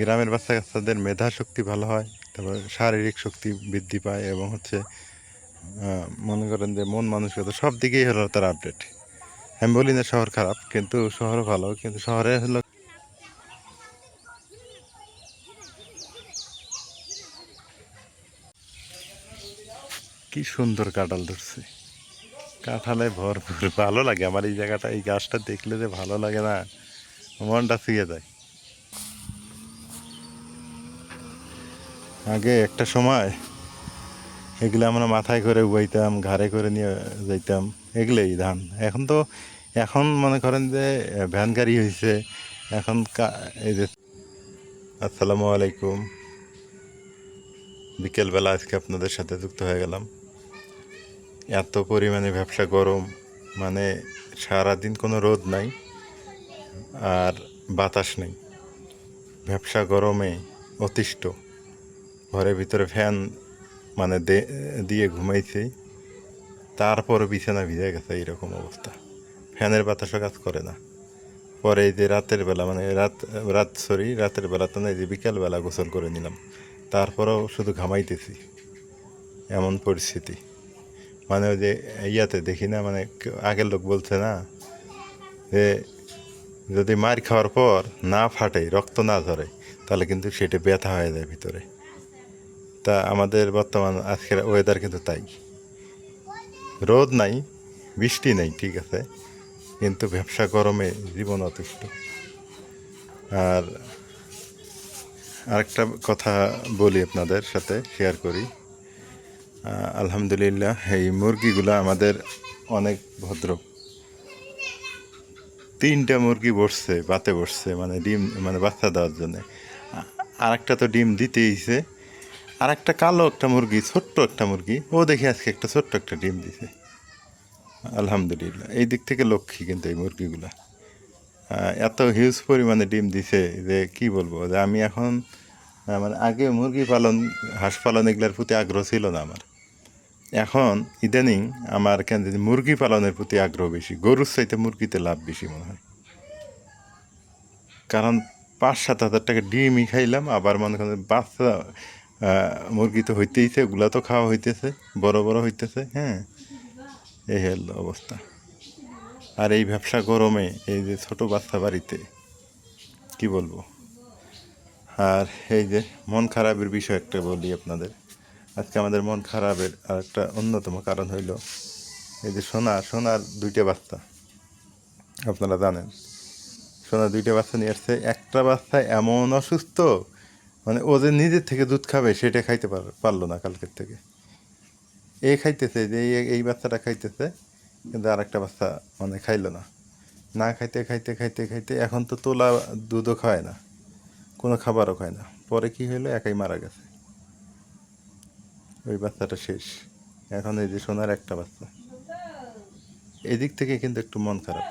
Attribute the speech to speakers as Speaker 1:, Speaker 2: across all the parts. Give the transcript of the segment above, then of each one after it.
Speaker 1: গ্রামের বাচ্চা কাচ্চাদের মেধা শক্তি ভালো হয়, তারপর শারীরিক শক্তি বৃদ্ধি পায় এবং হচ্ছে মনে করেন যে মন মানসিকতা সব দিকেই হলো তার আপডেট। আমি বলি না শহর খারাপ, কিন্তু শহরও ভালো, কিন্তু শহরে হলো কি সুন্দর কাঁঠাল ধরছে, কাঁঠালে ভরপুর। ভালো লাগে আমার এই জায়গাটা, এই গাছটা দেখলে যে ভালো লাগে না, মনটা ছুঁয়ে যায়। আগে একটা সময় এগুলো আমরা মাথায় করে বইতাম, ঘাড়ে করে নিয়ে যাইতাম, এগুলোই ধান। এখন তো এখন মনে করেন যে ভ্যান গাড়ি হয়েছে এখন। এই যে আসসালামু আলাইকুম, বিকেলবেলা আজকে আপনাদের সাথে যুক্ত হয়ে গেলাম। এত পরিমাণে ব্যবসা গরম, মানে সারাদিন কোনো রোদ নাই আর বাতাস নেই, ব্যবসা গরমে অতিষ্ঠ। ঘরের ভিতরে ফ্যান মানে দিয়ে ঘুমাইছি, তারপরও বিছানা ভিজে গেছে, এইরকম অবস্থা। ফ্যানের বাতাসও কাজ করে না। পরে এই যে রাতের বেলা মানে রাতের বেলা তো না, এই যে বিকালবেলা গোসল করে নিলাম, তারপরেও শুধু ঘামাইতেছি, এমন পরিস্থিতি। মানে ওই যে ইয়াতে দেখি না, মানে আগের লোক বলছে না যে যদি মার খাওয়ার পর না ফাটে, রক্ত না ধরে, তাহলে কিন্তু সেটা ব্যথা হয়ে যায় ভিতরে। তা আমাদের বর্তমান আজকের ওয়েদার কিন্তু তাই। রোদ নাই, বৃষ্টি নেই, ঠিক আছে, কিন্তু ব্যবসা গরমে জীবন অতিষ্ঠ। আর আরেকটা কথা বলি, আপনাদের সাথে শেয়ার করি। আলহামদুলিল্লাহ, এই মুরগিগুলো আমাদের অনেক ভদ্র। 3টা মুরগি বসছে, বাতে বসছে, মানে ডিম, মানে বাচ্চা দেওয়ার জন্যে। আর একটা তো ডিম দিতেইছে। আর একটা কালো একটা মুরগি, ছোট্ট একটা মুরগি, ও দেখি আজকে একটা ছোট্ট একটা ডিম দিছে। আলহামদুলিল্লাহ, এই দিক থেকে লক্ষ্মী কিন্তু এই মুরগিগুলা। এত হিউজ পরিমাণে ডিম দিছে যে কি বলবো, যে আমি এখন মানে আগে মুরগি পালন, হাঁস পালন এগুলোর প্রতি আগ্রহ ছিল না আমার। এখন ইদানিং আমার কেন জানি মুরগি পালনের প্রতি আগ্রহ বেশি, গরুর চাইতে মুরগিতে লাভ বেশি মনে হয়। কারণ 5-7 হাজার টাকা ডিমই খাইলাম, আবার মনে করেন বাচ্চা মুরগি তো হইতেইছে, ওগুলা তো খাওয়া হইতেছে, বড় বড় হইতেছে। হ্যাঁ, এই হল অবস্থা। আর এই ব্যবসা গরমে এই যে ছোট বাচ্চা বাড়িতে, কি বলবো। আর এই যে মন খারাপের বিষয় একটা বলি আপনাদের। আজকে আমাদের মন খারাপের আর একটা অন্যতম কারণ হইল এই যে সোনার 2টা বাচ্চা, আপনারা জানেন। সোনার 2টা বাচ্চা নিয়ে আসছে, একটা বাচ্চা এমন অসুস্থ, মানে ও যে নিজের থেকে দুধ খাবে সেটা খাইতে পারলো না কালকের থেকে। খাইতেছে যে এই বাচ্চাটা খাইতেছে, কিন্তু আর একটা বাচ্চা মানে খাইলো না। না খাইতে খাইতে খাইতে খাইতে এখন তো তোলা দুধও খায় না, কোনো খাবারও খায় না। পরে কি হইলো, একাই মারা গেছে, ওই বাচ্চাটা শেষ। এখন এই যে সোনার একটা বাচ্চা, এদিক থেকে কিন্তু একটু মন খারাপ,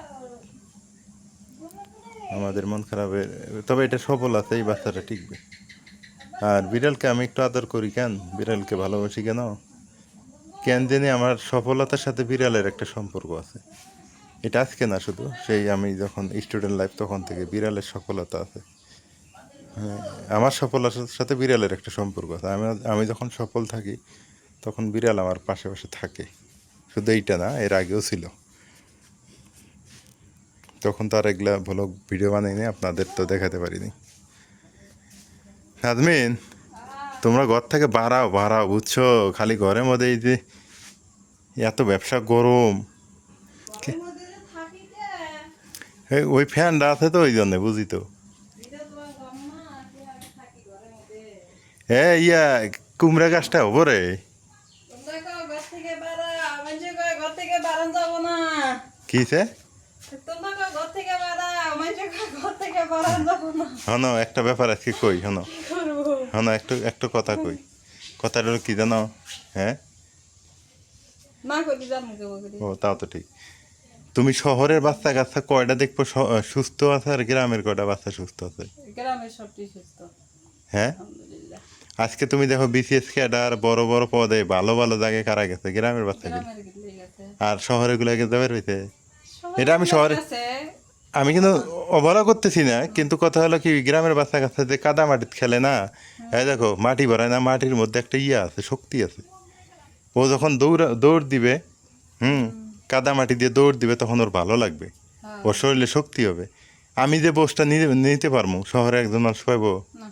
Speaker 1: আমাদের মন খারাপের। তবে এটা সফল আছে, এই বাচ্চাটা টিকবে। আর বিড়ালকে আমি একটু আদর করি, কেন বিড়ালকে ভালোবাসি কেন, কেন জানি আমার সফলতার সাথে বিড়ালের একটা সম্পর্ক আছে। এটা আজকে না, শুধু সেই আমি যখন স্টুডেন্ট লাইফ তখন থেকে বিড়ালের সফলতা আছে। আমার সফলতার সাথে বিড়ালের একটা সম্পর্ক আছে। আমি যখন সফল থাকি তখন বিড়াল আমার পাশে পাশে থাকে। শুধু এইটা না, এর আগেও ছিল। তখন তো আর এগুলা ভ্লগ ভিডিও বানাইনি, আপনাদের তো দেখাতে পারিনি। নাজমিন, তোমরা ঘর থেকে বাড়াও বুঝছো, খালি ঘরের মধ্যে এই যে এত ব্যবসা গরম। ওই ফ্যানটা আছে তো, ওই জন্যে, বুঝি তো। ইয়া কুমড়া গাছটা হবো রে। কিসে হন একটা ব্যাপার আজকে কই, হন একটু একটু কথা কই। কথাটা হলো কি জানো? হ্যাঁ, ও তাও তো ঠিক। তুমি শহরের বাচ্চা কাচ্চা কয়টা দেখবো সুস্থ আছে, আর গ্রামের কয়টা বাচ্চা সুস্থ আছে? হ্যাঁ, আজকে তুমি দেখো বিসিএস ক্যাডার বড় বড় পদে ভালো ভালো জায়গায় কারা গেছে, গ্রামের বাচ্চাগুলো। আর শহরে গুলো যাবে রয়েছে। এটা আমি শহরে আমি কিন্তু অবহেলা করতেছি না, কিন্তু কথা হলো কি গ্রামের বাচ্চা কাচ্চা যে কাদা মাটিতে খেলে না, এই দেখো মাটি ভরায় না, মাটির মধ্যে একটা ইয়ে আছে, শক্তি আছে। ও যখন দৌড় দিবে, হুম, কাদা মাটি দিয়ে দৌড় দিবে, তখন ওর ভালো লাগবে,
Speaker 2: হ্যাঁ।
Speaker 1: ওর শরীরে শক্তি হবে। আমি যে বোঝটা নিতে পারবো, শহরে একজন মানুষ পাইবো?
Speaker 2: না।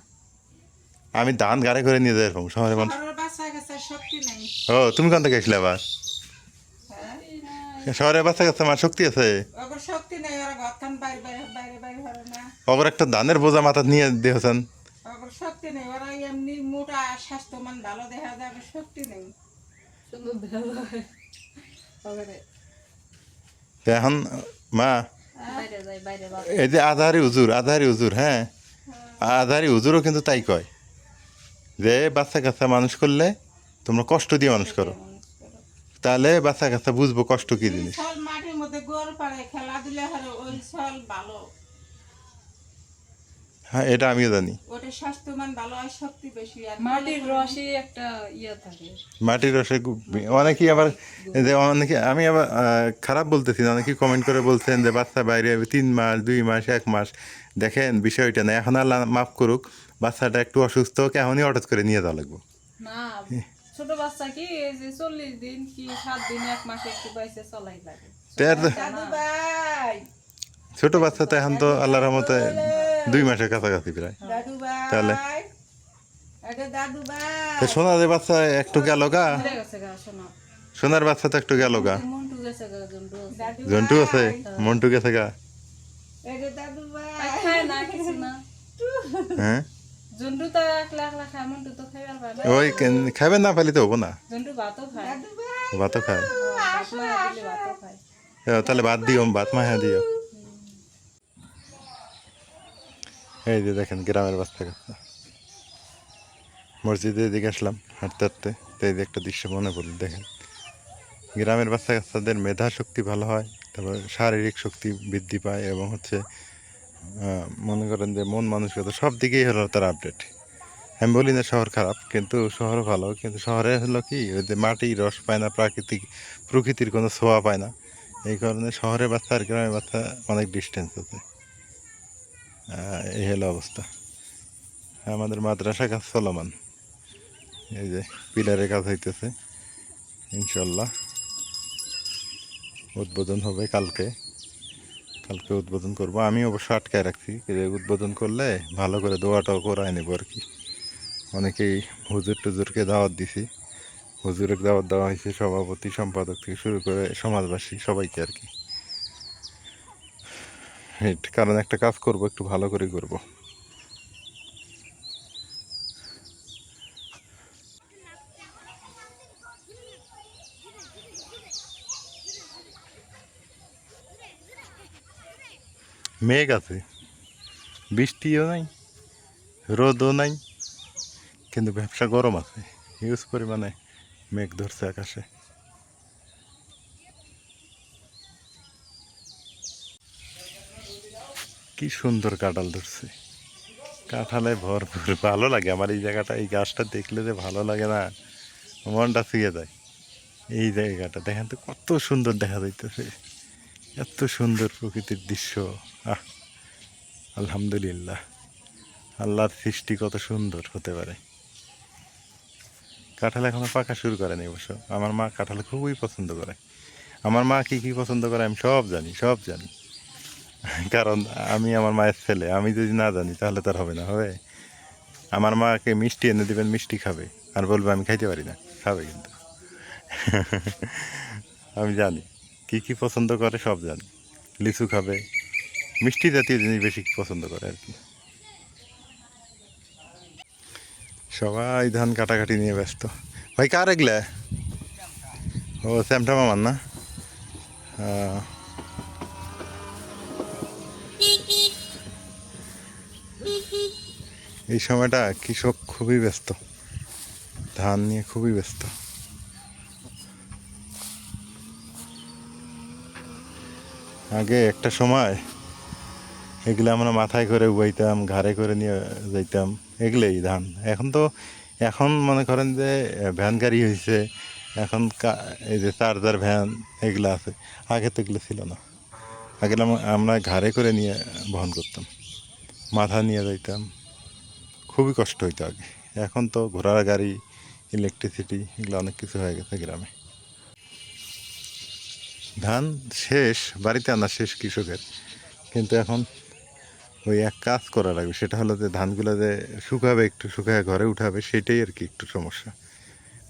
Speaker 1: আমি ধান গাড়ি করে নিয়ে যাই পারবো, শহরে মানুষ।
Speaker 3: শহরের বাচ্চা কাচ্চার শক্তি নাই।
Speaker 1: ও তুমি কোন থেকে আসলে আবার?
Speaker 3: হ্যাঁ,
Speaker 1: শহরের বাচ্চা কাচ্চা আমার শক্তি আছে?
Speaker 3: ওদের শক্তি নেই, ওরা ঘর খান বাইরে বাইরে বাইরে বাইরে করে না।
Speaker 1: ওর একটা ধানের বোঝা মাথা নিয়ে দিয়েছেন।
Speaker 3: ওদের শক্তি নেই, ওরা এমনি মোটা স্বাস্থ্যমান ভালো দেখা যায়, ওদের শক্তি নেই।
Speaker 2: সুন্দর দেখা যায়। ওখানে
Speaker 1: তো এখন মা,
Speaker 2: বাইরে যাই, বাইরে বাবা।
Speaker 1: এই যে আধারি হুজুর, হ্যাঁ, আধারি হুজুরও কিন্তু তাই কয় যে বাচ্চা কাচ্চা মানুষ করলে তোমরা কষ্ট দিয়ে মানুষ করো, তাহলে বাচ্চা কাচ্চা বুঝবো কষ্ট কি
Speaker 3: এই
Speaker 1: জিনিস।
Speaker 3: ছল মাটির মধ্যে গোল পারে খেলাধুলা করে, ওই ছল ভালো,
Speaker 1: হ্যাঁ, এটা আমিও জানি।
Speaker 3: ওটা স্বাস্থ্যমান ভালো হয়, শক্তি বেশি। আর
Speaker 2: মাটির রসে একটা ইয়ে থাকে।
Speaker 1: মাটির রসে অনেকেই আবার যে অনেকে, আমি আবার খারাপ বলতেছি না, অনেকেই কমেন্ট করে বলছেন যে বাচ্চা বাইরে 3 মাস 2 মাস 1 মাস, দেখেন বিষয়টা না, এখন আল্লাহ মাফ করুক, বাচ্চাটা একটু অসুস্থ হোক, এখনই হঠাৎ করে নিয়ে যাওয়া লাগবে।
Speaker 2: না, ছোট বাচ্চা কি এই যে 40 দিন কি 7 দিন 1 মাসে একটু বাইসে চলাই লাগে।
Speaker 3: দাদু ভাই,
Speaker 1: ছোট বাচ্চা তো এখন তো আল্লাহর রহমতে 2 মাসের কাছাকাছি প্রায়।
Speaker 3: দাদু
Speaker 1: তাহলে?
Speaker 3: ভাই, এটা দাদু
Speaker 1: তো
Speaker 3: ভাই।
Speaker 1: সোনা যে বাচ্চা একটু গেল গা,
Speaker 2: ঘুরে গেছে গা, শোনো।
Speaker 1: সোনার বাচ্চা তো একটু গেল গা,
Speaker 2: মন্টু গেছে গা, জন্টু আছে।
Speaker 3: দাদু
Speaker 1: জন্টু আছে,
Speaker 3: ভাই,
Speaker 1: মন্টু গেছে গা,
Speaker 3: এটা দাদু
Speaker 2: আর
Speaker 3: ভাই।
Speaker 2: খায় না কিছু না।
Speaker 1: হ্যাঁ,
Speaker 2: জন্টু তো একলা একলা খায়, মন্টু তো খাইবার পায় না।
Speaker 1: ওই খাবেন না পালিতে হবো না,
Speaker 2: জন্টু ভাতও খায়।
Speaker 3: দাদু ভাই,
Speaker 1: ভাতও খায়।
Speaker 2: ভাত মায়া দিলে ভাতও খায়।
Speaker 1: তাহলে ভাত দিও, ভাত মাহা দিও। এই যে দেখেন গ্রামের বাচ্চা কাচ্চা, মসজিদে এদিকে আসলাম হাঁটতে হাঁটতে, তো এই যে একটা দৃশ্য মনে পড়ল, দেখেন গ্রামের বাচ্চা কাচ্চাদের মেধা শক্তি ভালো হয়, তারপর শারীরিক শক্তি বৃদ্ধি পায়, এবং হচ্ছে মনে করেন যে মন মানসিকতা সব দিকেই হলো তার আপডেট। আমি বলি না শহর খারাপ, কিন্তু শহর ভালো, কিন্তু শহরে হলো কি ওই যে মাটির রস পায় না, প্রকৃতির কোনো ছোঁয়া পায় না, এই কারণে শহরের বাচ্চা আর গ্রামের বাচ্চা অনেক ডিস্টেন্স আছে। এই হলো অবস্থা। আমাদের মাদ্রাসা কাজ চলমান, এই যে পিলারের কাজ হইতেছে, ইনশাল্লাহ উদ্বোধন হবে কালকে উদ্বোধন করব। আমি অবশ্য আটকায় রাখছি যে উদ্বোধন করলে ভালো করে দোয়াটাও করায় নেবো আর কি। অনেকেই হুজুর টুজুরকে দাওয়াত দিছি, হুজুরের দাওয়াত দেওয়া হয়েছে, সভাপতি সম্পাদক থেকে শুরু করে সমাজবাসী সবাইকে আর কি। কারণ একটা কাজ করব, একটু ভালো করে করব। মেঘ আছে, বৃষ্টিও নাই, রোদও নাই, কিন্তু ব্যবসা গরম আছে, হিউজ পরিমাণে মেঘ ধরছে আকাশে। কি সুন্দর কাঁঠাল ধরছে, কাঁঠালে ভরপুর, ভালো লাগে আমার এই জায়গাটা, এই গাছটা দেখলে যে ভালো লাগে না, মনটা ছুঁয়ে যায়। এই জায়গাটা দেখেন তো কত সুন্দর দেখা যাইতেছে, এত সুন্দর প্রকৃতির দৃশ্য। আহ, আলহামদুলিল্লাহ, আল্লাহর সৃষ্টি কত সুন্দর হতে পারে। কাঁঠাল এখনো পাকা শুরু করেনি অবশ্য, আমার মা কাঁঠাল খুবই পছন্দ করে। আমার মা কী কী পছন্দ করে আমি সব জানি, কারণ আমি আমার মায়ের ছেলে, আমি যদি না জানি তাহলে তার হবে না, হবে? আমার মাকে মিষ্টি এনে দেবেন, মিষ্টি খাবে, আর বলবে আমি খাইতে পারি না, খাবে কিন্তু। আমি জানি কী কী পছন্দ করে, সব জানি। লিচু খাবে, মিষ্টি জাতীয় জিনিস বেশি পছন্দ করে আর কি। সবাই ধান কাটাকাটি নিয়ে ব্যস্ত। ভাই কার এগুলা? ও স্যামটা মামার না? এই সময়টা কৃষক খুবই ব্যস্ত, ধান নিয়ে খুবই ব্যস্ত। আগে একটা সময় এগুলো আমরা মাথায় করে উবাইতাম, ঘাড়ে করে নিয়ে যাইতাম, এগুলোই ধান। এখন মনে করেন যে ভ্যান গাড়ি হয়েছে, এখন এই যে চার্জার ভ্যান এগুলো আছে, আগে তো এগুলো ছিল না। আগে আমরা ঘাড়ে করে নিয়ে বহন করতাম, মাথা নিয়ে যাইতাম, খুবই কষ্ট হইতো আগে। এখন তো ঘোড়ার গাড়ি, ইলেকট্রিসিটি, এগুলো অনেক কিছু হয়ে গেছে গ্রামে। ধান শেষ, বাড়িতে আনা শেষ কৃষকের, কিন্তু এখন ওই এক কাজ করা লাগবে, সেটা হলো যে ধানগুলো যে শুকাবে, একটু শুকায় ঘরে উঠাবে, সেটাই আর কি একটু সমস্যা।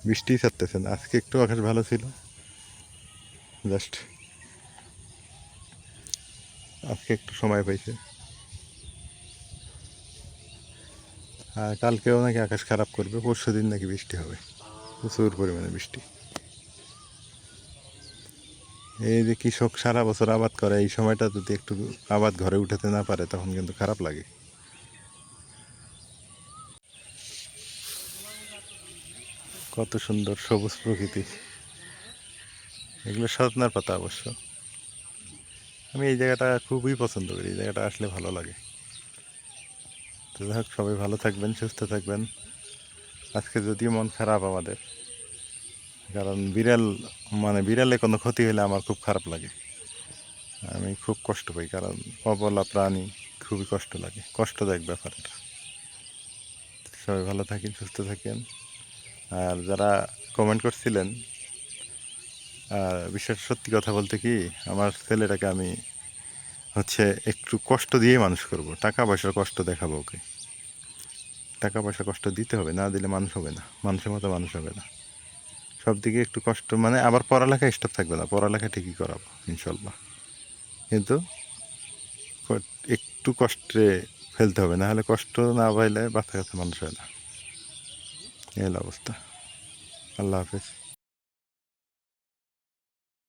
Speaker 1: বৃষ্টি ছাড়তেছে না, আজকে একটু আকাশ ভালো ছিল, জাস্ট আজকে একটু সময় পাইছে। আর কালকেও নাকি আকাশ খারাপ করবে, পরশু দিন নাকি বৃষ্টি হবে, প্রচুর পরিমাণে বৃষ্টি। এই যে কৃষক সারা বছর আবাদ করে, এই সময়টা যদি একটু আবাদ ঘরে উঠাতে না পারে তখন কিন্তু খারাপ লাগে। কত সুন্দর সবুজ প্রকৃতি, এগুলো সজনার পাতা অবশ্য। আমি এই জায়গাটা খুবই পছন্দ করি, এই জায়গাটা আসলে ভালো লাগে। তো যাই হোক, সবাই ভালো থাকবেন, সুস্থ থাকবেন। আজকে যদিও মন খারাপ আমাদের, কারণ বিড়ালে কোনো ক্ষতি হলে আমার খুব খারাপ লাগে, আমি খুব কষ্ট পাই, কারণ অবলা প্রাণী, খুবই কষ্ট লাগে, কষ্টদায়ক ব্যাপার এটা। সবাই ভালো থাকেন, সুস্থ থাকেন। আর যারা কমেন্ট করছিলেন, বিশেষ সত্যি কথা বলতে কি, আমার ছেলেটাকে আমি একটু কষ্ট দিয়ে মানুষ করব, টাকা পয়সার কষ্ট দেখাবো ওকে। টাকা পয়সা কষ্ট দিতে হবে, না দিলে মানুষ হবে না, মানুষের মতো মানুষ হবে না। সব দিকে একটু কষ্ট, মানে আবার পড়ালেখা স্টপ থাকবে না, পড়ালেখা ঠিকই করাবো ইনশাল্লাহ, কিন্তু একটু কষ্টে ফেলতে হবে, না হলে কষ্ট না পাইলে বাচ্চা কাছে মানুষ হয় না। এই হলো অবস্থা। আল্লাহ হাফেজ।